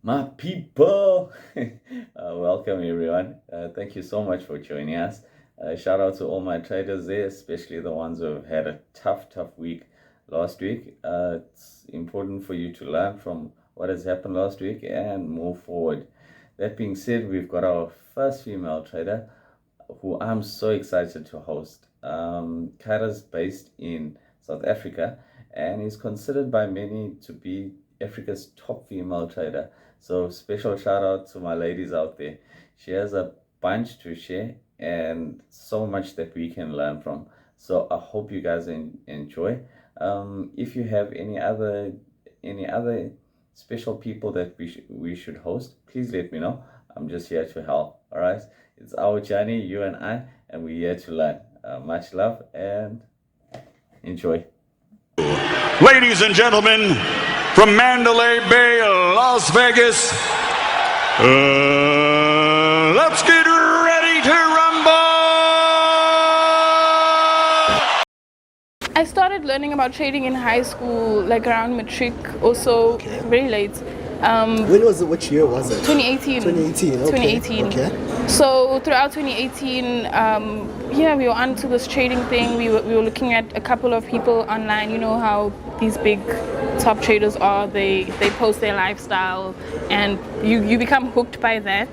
My people, welcome everyone. Thank you so much for joining us. Shout out to all my traders there, especially the ones who have had a tough week last week. It's important for you to learn from what has happened last week and move forward. That being said, we've got our first female trader who I'm so excited to host. KYRA's based in South Africa and is considered by many to be Africa's top female trader. So special shout out to my ladies out there. She has a bunch to share and so much that we can learn from. So I hope you guys enjoy. If you have any other special people that we should host, please let me know. I'm just here to help. All right, it's our journey, you and I, and we're here to learn. Much love and enjoy. Ladies and gentlemen, from Mandalay Bay, Las Vegas, let's get ready to rumble! I started learning about trading in high school, like around matric or so, very late. When was it? Which year was it? 2018. 2018. Okay. 2018. Okay. So throughout 2018, we were onto this trading thing. We were looking at a couple of people online. You know how these big top traders are. They post their lifestyle, and you become hooked by that.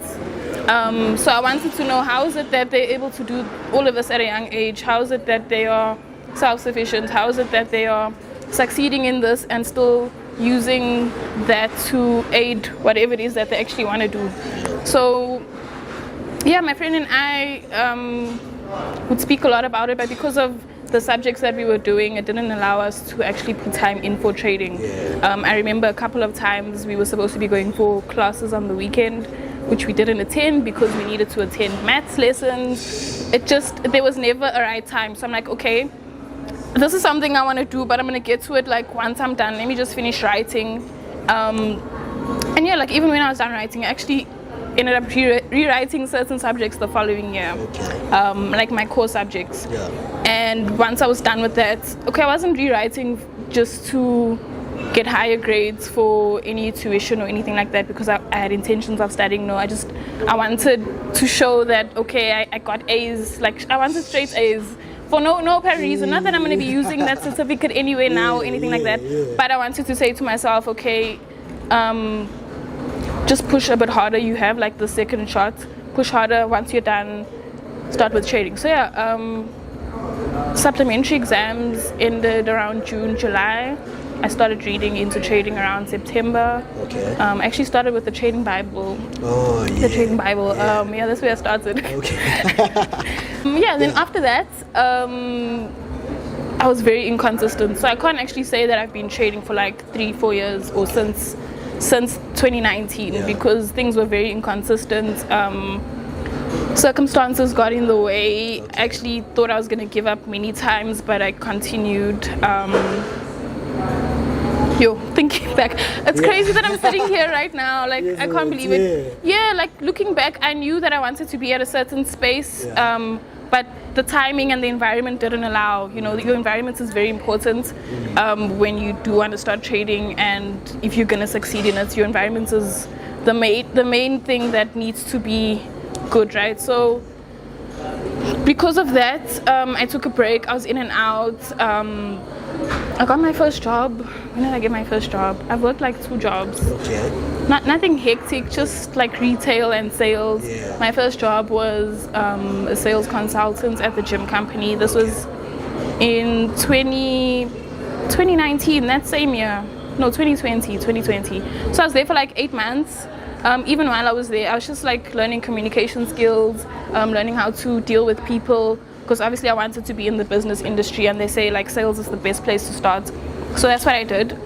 So I wanted to know, how is it that they're able to do all of this at a young age? How is it that they are self-sufficient? How is it that they are succeeding in this and still using that to aid whatever it is that they actually want to do? So yeah, my friend and I would speak a lot about it, but because of the subjects that we were doing, it didn't allow us to actually put time in for trading. I remember a couple of times we were supposed to be going for classes on the weekend, which we didn't attend because we needed to attend maths lessons. There was never a right time. So I'm like, okay, this is something I want to do, but I'm going to get to it like once I'm done. Let me just finish writing. And yeah, like even when I was done writing, I actually ended up rewriting certain subjects the following year, like my core subjects. And once I was done with that, I wasn't rewriting just to get higher grades for any tuition or anything like that because I had intentions of studying. No, I wanted to show that, I got A's, like I wanted straight A's. For no apparent reason. Not that I'm going to be using that certificate anyway now or anything like that. But I wanted to say to myself, just push a bit harder. You have like the second shot. Push harder. Once you're done, start with trading. So supplementary exams ended around June, July. I started reading into trading around September. I actually started with the Trading Bible. The Trading Bible. That's where I started. Then after that, I was very inconsistent. So I can't actually say that I've been trading for like 3-4 years or since 2019 because things were very inconsistent. Circumstances got in the way. I actually thought I was going to give up many times, but I continued. Thinking back, it's crazy that I'm sitting here right now. Like, I can't believe it. Like looking back, I knew that I wanted to be at a certain space, but the timing and the environment didn't allow. Your environment is very important when you do want to start trading, and if you're going to succeed in it, your environment is the main thing that needs to be good, right? So because of that, I took a break. I was in and out. I got my first job. When did I get my first job? I've worked like 2 jobs. Nothing hectic, just like retail and sales. My first job was a sales consultant at the gym company. This was in 2019, that same year. No, 2020. So I was there for like 8 months. Even while I was there, I was just like learning communication skills, learning how to deal with people. Because obviously I wanted to be in the business industry, and they say like sales is the best place to start. So that's what I did.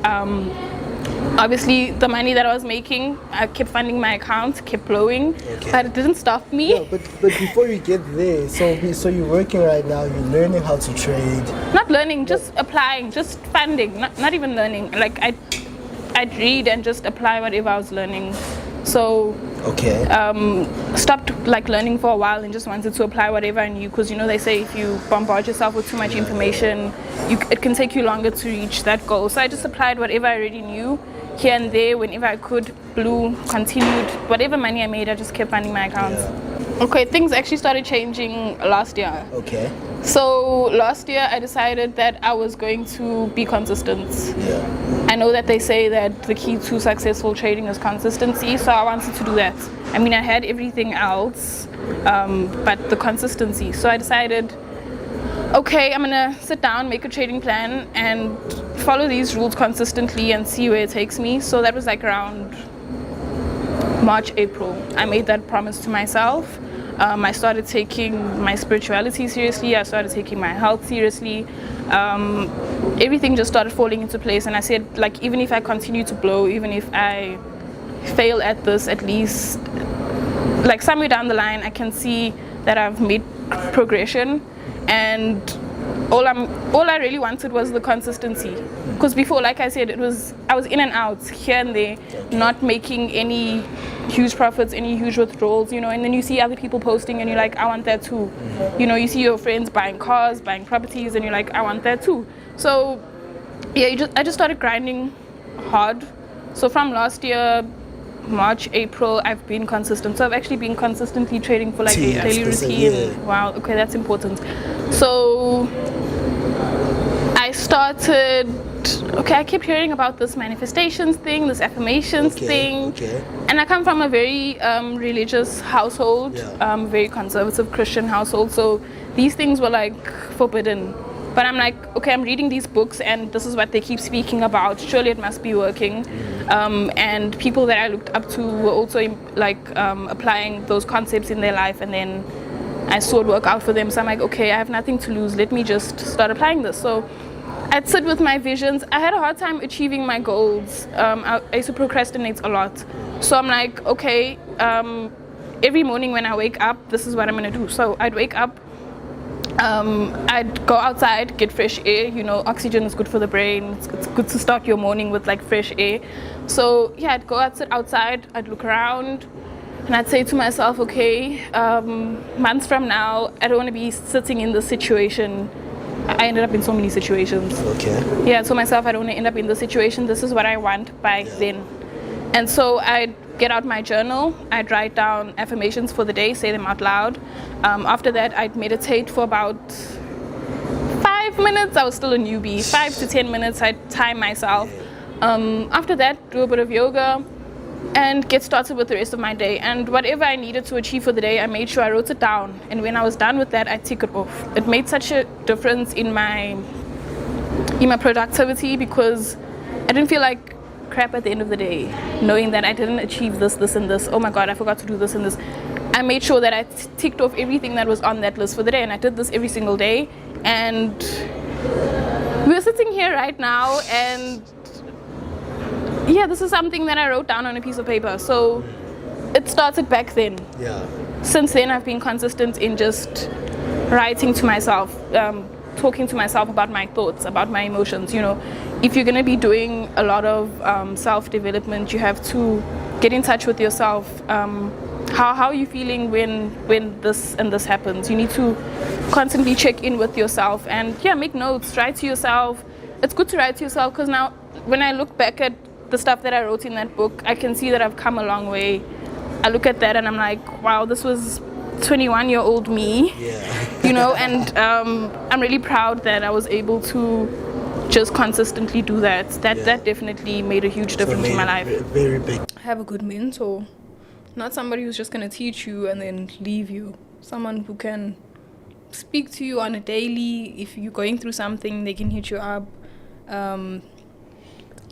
Obviously the money that I was making, I kept funding my account, kept blowing, but it didn't stop me. But before you get there, so you're working right now, you're learning how to trade. Not learning, just applying, just funding, not even learning. Like I'd read and just apply whatever I was learning. So stopped like learning for a while and just wanted to apply whatever I knew, because they say if you bombard yourself with too much information, it can take you longer to reach that goal. So I just applied whatever I already knew here and there, whenever I could, blew, continued. Whatever money I made, I just kept funding my accounts. Okay, things actually started changing last year. Okay. So last year I decided that I was going to be consistent. Yeah. I know that they say that the key to successful trading is consistency, so I wanted to do that. I mean, I had everything else, but the consistency. So I decided, okay, I'm gonna sit down, make a trading plan, and follow these rules consistently and see where it takes me. So that was like around March, April. I made that promise to myself. I started taking my spirituality seriously. I started taking my health seriously. Everything just started falling into place, and I said, like, even if I continue to blow, even if I fail at this, at least like somewhere down the line I can see that I've made progression. And all I really wanted was the consistency, because before, like I said, I was in and out here and there, not making any huge profits, any huge withdrawals, you know. And then you see other people posting and you're like, I want that too. You know, you see your friends buying cars, buying properties, and you're like, I want that too. So yeah, I just started grinding hard. So from last year, March, April, I've been consistent. So I've actually been consistently trading for like a daily routine. Yeah. Wow, okay, that's important. So I started, okay, I kept hearing about this manifestations thing, this affirmations thing. Okay. And I come from a very religious household, very conservative Christian household. So these things were like forbidden. But I'm like, okay, I'm reading these books and this is what they keep speaking about. Surely it must be working. And people that I looked up to were also like applying those concepts in their life, and then I saw it work out for them. So I'm like, okay, I have nothing to lose. Let me just start applying this. So I'd sit with my visions. I had a hard time achieving my goals. I used to procrastinate a lot. So I'm like, okay, every morning when I wake up, this is what I'm going to do. So I'd wake up. I'd go outside, get fresh air. You know, oxygen is good for the brain. It's good to start your morning with like fresh air. So yeah, I'd go outside, I'd look around, and I'd say to myself, okay, months from now, I don't want to be sitting in this situation. I ended up in so many situations. Okay. Yeah, I told myself I don't want to end up in this situation. This is what I want by then. And so I'd get out my journal, I'd write down affirmations for the day, say them out loud. After that, I'd meditate for about 5 minutes. I was still a newbie. 5 to 10 minutes, I'd time myself. After that, do a bit of yoga and get started with the rest of my day. And whatever I needed to achieve for the day, I made sure I wrote it down. And when I was done with that, I tick it off. It made such a difference in my productivity, because I didn't feel like crap at the end of the day, knowing that I didn't achieve this, and this. Oh my God, I forgot to do this and this. I made sure that I ticked off everything that was on that list for the day, and I did this every single day. And we're sitting here right now, and yeah, this is something that I wrote down on a piece of paper. So it started back then. Yeah. Since then, I've been consistent in just writing to myself, talking to myself about my thoughts, about my emotions. You know, if you're going to be doing a lot of self-development, you have to get in touch with yourself. How are you feeling when this and this happens? You need to constantly check in with yourself and make notes, write to yourself. It's good to write to yourself, because now when I look back at the stuff that I wrote in that book, I can see that I've come a long way. I look at that and I'm like, wow, this was 21-year-old me. Yeah. You know, and I'm really proud that I was able to just consistently do that. That definitely made a huge difference in my life. Very big. Have a good mentor. Not somebody who's just going to teach you and then leave you. Someone who can speak to you on a daily. If you're going through something, they can hit you up.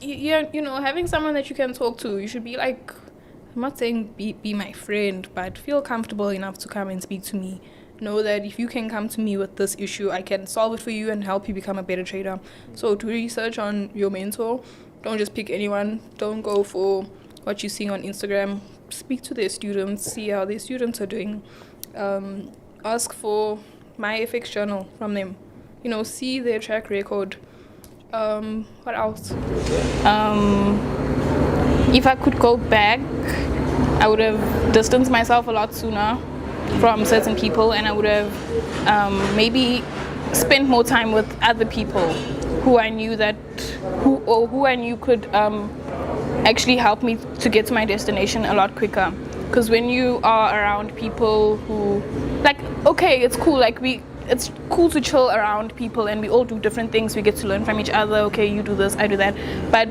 You know, having someone that you can talk to. You should be like, I'm not saying be my friend, but feel comfortable enough to come and speak to me. Know that if you can come to me with this issue, I can solve it for you and help you become a better trader. So do research on your mentor. Don't just pick anyone. Don't go for what you're seeing on Instagram. Speak to their students, see how their students are doing. Ask for my FX journal from them. You know, see their track record. What else? If I could go back, I would have distanced myself a lot sooner from certain people, and I would have maybe spent more time with other people who I knew could actually helped me to get to my destination a lot quicker. Because when you are around people who, like, okay, it's cool, like it's cool to chill around people and we all do different things. We get to learn from each other. Okay, you do this, I do that. But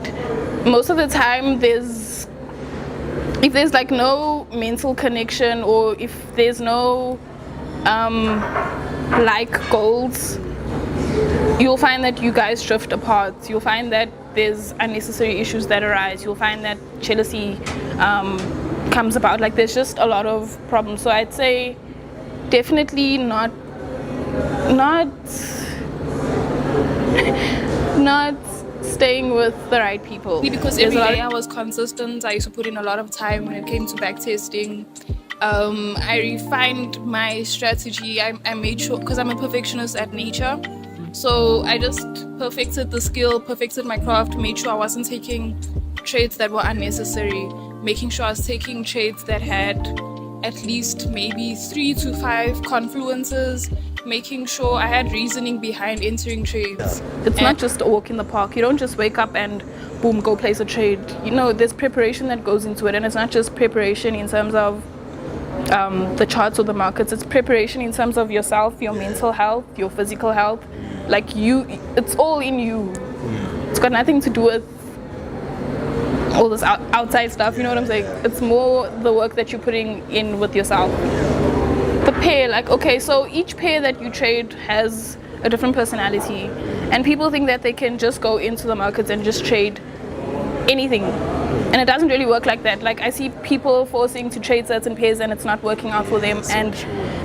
most of the time, if there's like no mental connection, or if there's no like goals, you'll find that you guys drift apart. You'll find that there's unnecessary issues that arise. You'll find that jealousy comes about. Like, there's just a lot of problems. So I'd say definitely not staying with the right people. Because every day I was consistent. I used to put in a lot of time when it came to back testing. I refined my strategy. I made sure, because I'm a perfectionist at nature, so I just perfected the skill, perfected my craft, made sure I wasn't taking trades that were unnecessary, making sure I was taking trades that had at least maybe 3 to 5 confluences, making sure I had reasoning behind entering trades. It's not just a walk in the park. You don't just wake up and boom, go place a trade. You know, there's preparation that goes into it, and it's not just preparation in terms of the charts or the markets. It's preparation in terms of yourself, your mental health, your physical health. Like, it's all in you. It's got nothing to do with all this outside stuff, you know what I'm saying? It's more the work that you're putting in with yourself. The pair, like, okay, so each pair that you trade has a different personality, and people think that they can just go into the markets and just trade anything, and it doesn't really work like that. Like, I see people forcing to trade certain pairs and it's not working out for them, and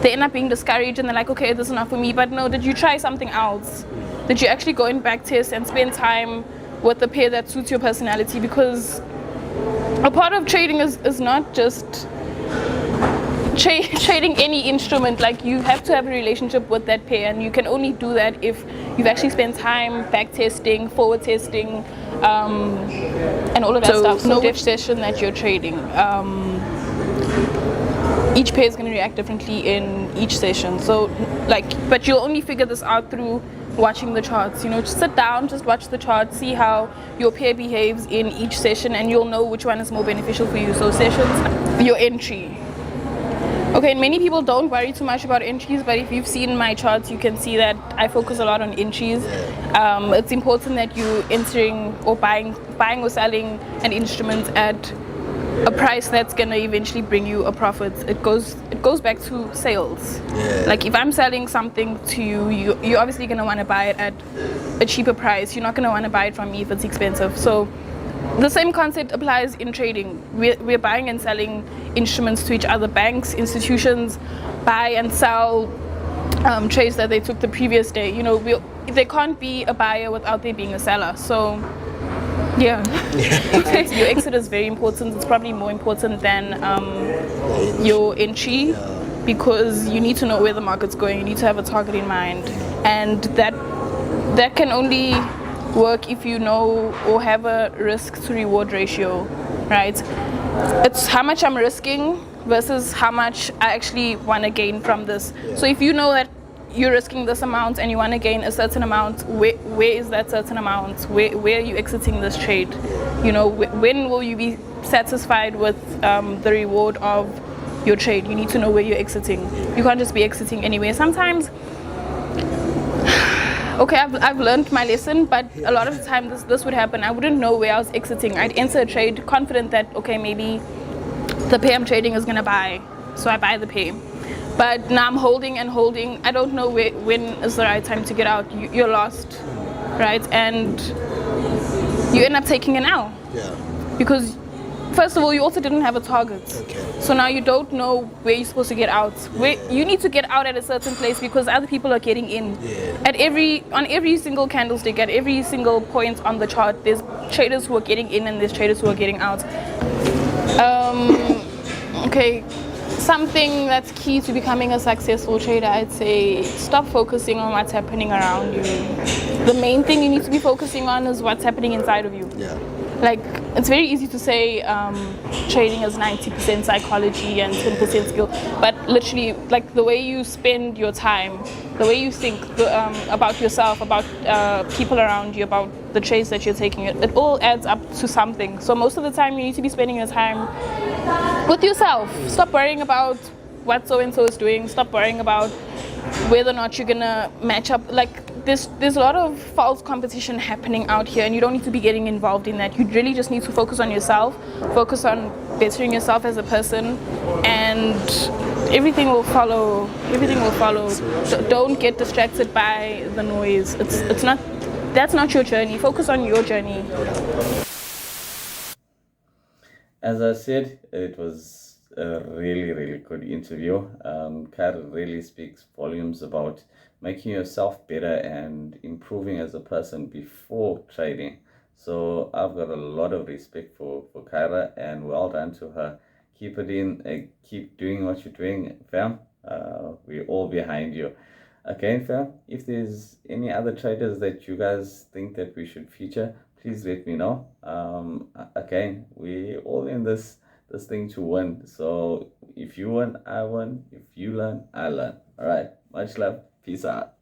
they end up being discouraged and they're like, okay, this is not for me. But no, did you try something else? Did you actually go and back test and spend time with the pair that suits your personality? Because a part of trading is not just trading any instrument. Like, you have to have a relationship with that pair, and you can only do that if you've actually spent time back testing, forward testing, and all of that stuff. So know which session that you're trading. Each pair is going to react differently in each session. So, like, but you'll only figure this out through watching the charts. You know, just sit down, just watch the charts, see how your pair behaves in each session, and you'll know which one is more beneficial for you. So sessions, your entry. Okay, and many people don't worry too much about entries, but if you've seen my charts, you can see that I focus a lot on entries. It's important that you're entering or buying or selling an instrument at a price that's gonna eventually bring you a profit. It goes back to sales. Like, if I'm selling something to you, you're obviously gonna want to buy it at a cheaper price. You're not gonna want to buy it from me if it's expensive. So the same concept applies in trading. We're buying and selling instruments to each other. Banks, institutions buy and sell trades that they took the previous day. You know, there can't be a buyer without there being a seller. So yeah. Your exit is very important. It's probably more important than your entry, because you need to know where the market's going. You need to have a target in mind, and that can only work if you know or have a risk to reward ratio, right? It's how much I'm risking versus how much I actually want to gain from this. So if you know that you're risking this amount and you want to gain a certain amount, where is that certain amount? Where are you exiting this trade? You know, when will you be satisfied with the reward of your trade? You need to know where you're exiting. You can't just be exiting anywhere. Sometimes, okay, I've learned my lesson, but a lot of the time this would happen. I wouldn't know where I was exiting. I'd enter a trade confident that, okay, maybe the pair I'm trading is gonna buy, so I buy the pair. But now I'm holding and holding. I don't know when is the right time to get out. You're lost, right? And you end up taking an L. Because first of all, you also didn't have a target. So now you don't know where you're supposed to get out. You need to get out at a certain place because other people are getting in. On every single candlestick, at every single point on the chart, there's traders who are getting in and there's traders who are getting out. Okay, something that's key to becoming a successful trader, I'd say stop focusing on what's happening around you. The main thing you need to be focusing on is what's happening inside of you. Like, it's very easy to say, trading is 90% psychology and 10% skill. But literally, like the way you spend your time, the way you think about yourself, about people around you, about the trades that you're taking, it all adds up to something. So most of the time, you need to be spending your time with yourself. Stop worrying about what so and so is doing. Stop worrying about whether or not you're gonna match up. Like there's a lot of false competition happening out here, and you don't need to be getting involved in that. You really just need to focus on yourself, focus on bettering yourself as a person, and everything will follow. Everything will follow. Don't get distracted by the noise. It's not. That's not your journey. Focus on your journey. As I said, it was a really, really good interview. KYRA really speaks volumes about making yourself better and improving as a person before trading. So I've got a lot of respect for KYRA, and well done to her. Keep it in, keep doing what you're doing, fam. We're all behind you. Okay, fam, if there's any other traders that you guys think that we should feature, please let me know. Again, we all in this thing to win. So if you win, I win. If you learn, I learn. All right. Much love. Peace out.